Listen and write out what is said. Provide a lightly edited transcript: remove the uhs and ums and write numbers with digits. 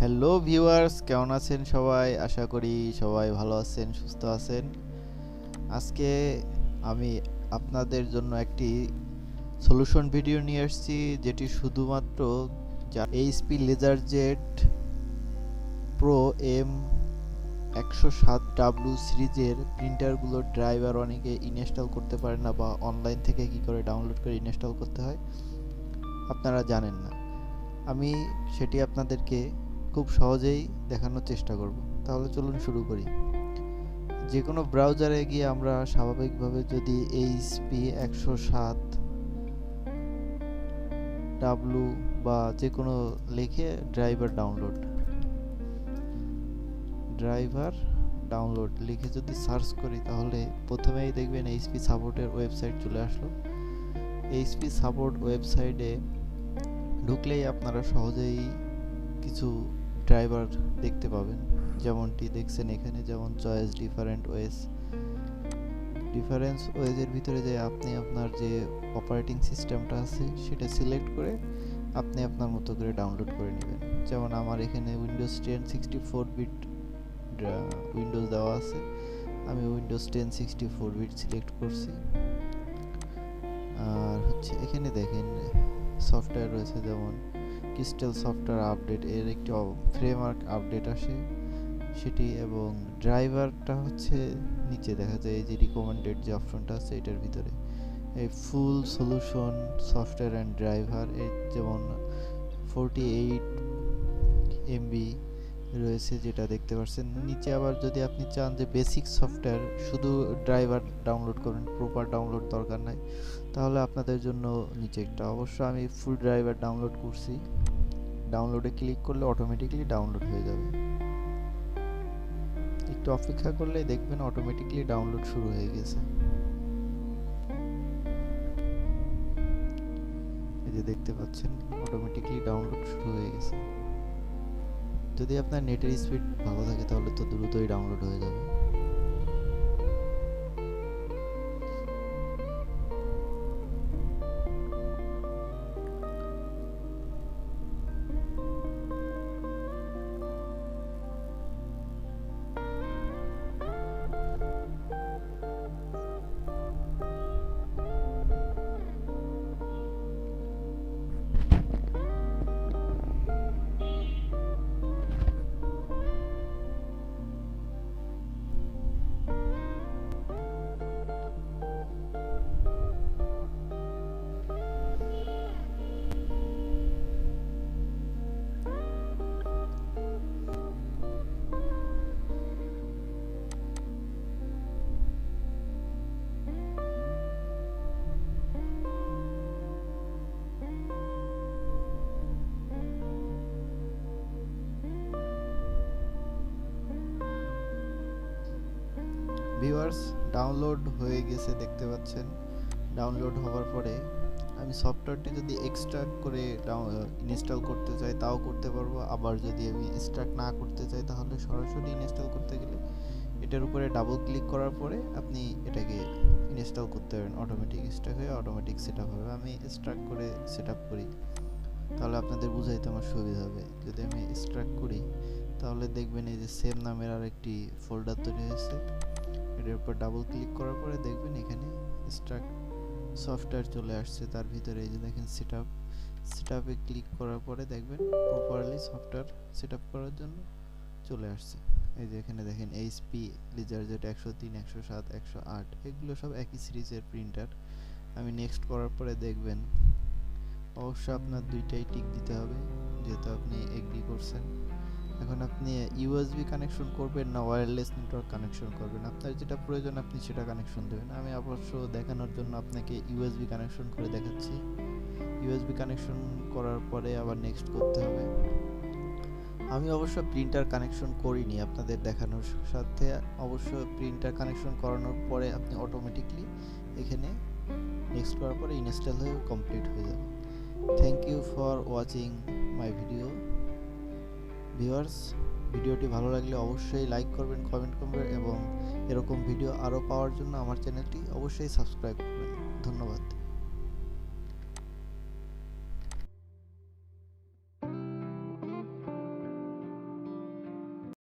Hello viewers, কেমন আছেন সবাই? আশা করি সবাই ভালো আছেন, সুস্থ আছেন। আজকে আমি আপনাদের জন্য একটি সলিউশন ভিডিও নিয়ে আসছি, যেটি শুধুমাত্র এইচপি লেজারজেট প্রো M.2 সিরিজের প্রিন্টারগুলোর ড্রাইভার অনেকে ইনস্টল করতে পারে না, বা অনলাইন থেকে কি করে ডাউনলোড করে ইনস্টল করতে হয় আপনারা জানেন না। আমি সেটি আপনাদেরকে খুব সহজেই দেখানোর চেষ্টা করব। তাহলে চলুন শুরু করি। যে কোনো ব্রাউজারে গিয়ে আমরা স্বাভাবিকভাবে যদি এইচপি 107W বা যে কোনো লিখে ড্রাইভার ডাউনলোড লিখে যদি সার্চ করি, তাহলে প্রথমেই দেখবেন এইচপি সাপোর্টের ওয়েবসাইট চলে আসলো। এইচপি সাপোর্ট ওয়েবসাইটে ঢুকলেই আপনারা সহজেই কিছু ড্রাইভার দেখতে পাবেন, যেমনটি দেখছেন এখানে, যেমন চয়েস ডিফারেন্ট ওয়েজের ভিতরে যে আপনি আপনার যে অপারেটিং সিস্টেমটা আছে সেটা সিলেক্ট করে আপনি আপনার মতো করে ডাউনলোড করে নেবেন। যেমন আমার এখানে উইন্ডোজ 10 64 বিট উইন্ডোজ দেওয়া আছে, আমি উইন্ডোজ 10 64 বিট সিলেক্ট করছি। আর এখানে দেখেন সফটওয়্যার রয়েছে, যেমন ক্রিস্টাল সফটওয়্যার আপডেট এর একটি ফ্রেমওয়ার্ক আপডেট আসে সেটি, এবং ড্রাইভারটা নিচে দেখা যায় এই যে রিকমেন্ডেড যে অপশনটা আছে এটার ভিতরে এই ফুল সলিউশন সফটওয়্যার অ্যান্ড ড্রাইভার এর যেমন 48 MB রয়েছে, যেটা দেখতে পাচ্ছেন নিচে। আবার যদি আপনি চান যে বেসিক সফটওয়্যার শুধু ড্রাইভার ডাউনলোড করবেন, প্রপার ডাউনলোড দরকার নাই, তাহলে আপনাদের জন্য নিচে একটা, অবশ্য আমি ফুল ড্রাইভার ডাউনলোড করছি। ডাউনলোডে ক্লিক করলে অটোমেটিক্যালি ডাউনলোড হয়ে যাবে। একটু অপেক্ষা করলে দেখবেন অটোমেটিক্যালি ডাউনলোড শুরু হয়ে গেছে। এই যে দেখতে পাচ্ছেন অটোমেটিক্যালি ডাউনলোড শুরু হয়ে গেছে। যদি আপনার নেটের স্পিড ভালো থাকে তাহলে তো দ্রুতই ডাউনলোড হয়ে যাবে। ভিউয়ার্স, ডাউনলোড হয়ে গেছে দেখতে পাচ্ছেন। ডাউনলোড হওয়ার পরে আমি সফটওয়্যারটি যদি এক্সট্রাক্ট করে ইনস্টল করতে চাই তাও করতে পারবো, আবার যদি আমি এক্সট্রাক্ট না করতে চাই তাহলে সরাসরি ইনস্টল করতে গেলে এটার উপরে ডাবল ক্লিক করার পরে আপনি এটাকে ইনস্টল করতে পারবেন। অটোমেটিক এক্সট্রাক্ট হয়ে অটোমেটিক সেটআপ হবে। আমি এক্সট্রাক্ট করে সেটআপ করি, তাহলে আপনাদের বুঝাইতে আমার সুবিধা হবে। যদি আমি এক্সট্রাক্ট করি তাহলে দেখবেন এই যে সেম নামের আরেকটি ফোল্ডার তৈরি হয়েছে। এটার উপর ডাবল ক্লিক করার পরে দেখবেন এখানে এক্সট্রাক্ট সফটওয়্যার চলে আসছে। তার ভিতরে এই যে দেখেন সেটআপে ক্লিক করার পরে দেখবেন প্রপারলি সফটওয়্যার সেটআপ করার জন্য চলে আসছে। এই যে এখানে দেখেন এইচপি লেজারজেট 103 107 108 এগুলো সব একই সিরিজের প্রিন্টার। আমি নেক্সট করার পরে দেখবেন অবশ্য আপনার দুইটাই টিক দিতে হবে, যেহেতু আপনি এগ্রি করছেন। এখন আপনি ইউএসবি কানেকশন করবেন না ওয়্যারলেস নেটওয়ার্ক কানেকশন করবেন, আপনার যেটা প্রয়োজন আপনি সেটা কানেকশন দেবেন। আমি অবশ্য দেখানোর জন্য আপনাকে ইউএসবি কানেকশন করে দেখাচ্ছি। ইউএসবি কানেকশন করার পরে আবার নেক্সট করতে হবে। আমি অবশ্য প্রিন্টার কানেকশন করিনি, আপনাদের দেখানোর সাথে অবশ্য প্রিন্টার কানেকশন করানোর পরে আপনি অটোমেটিকলি এখানে নেক্সট করার পরে ইনস্টল হয়ে কমপ্লিট হয়ে যাবে। Thank you for watching my video. Viewers, ভিডিওটি ভালো লাগলে অবশ্যই লাইক করবেন, কমেন্ট করবেন, এবং এরকম ভিডিও আরও পাওয়ার জন্য আমার চ্যানেলটি অবশ্যই সাবস্ক্রাইব করবেন। ধন্যবাদ।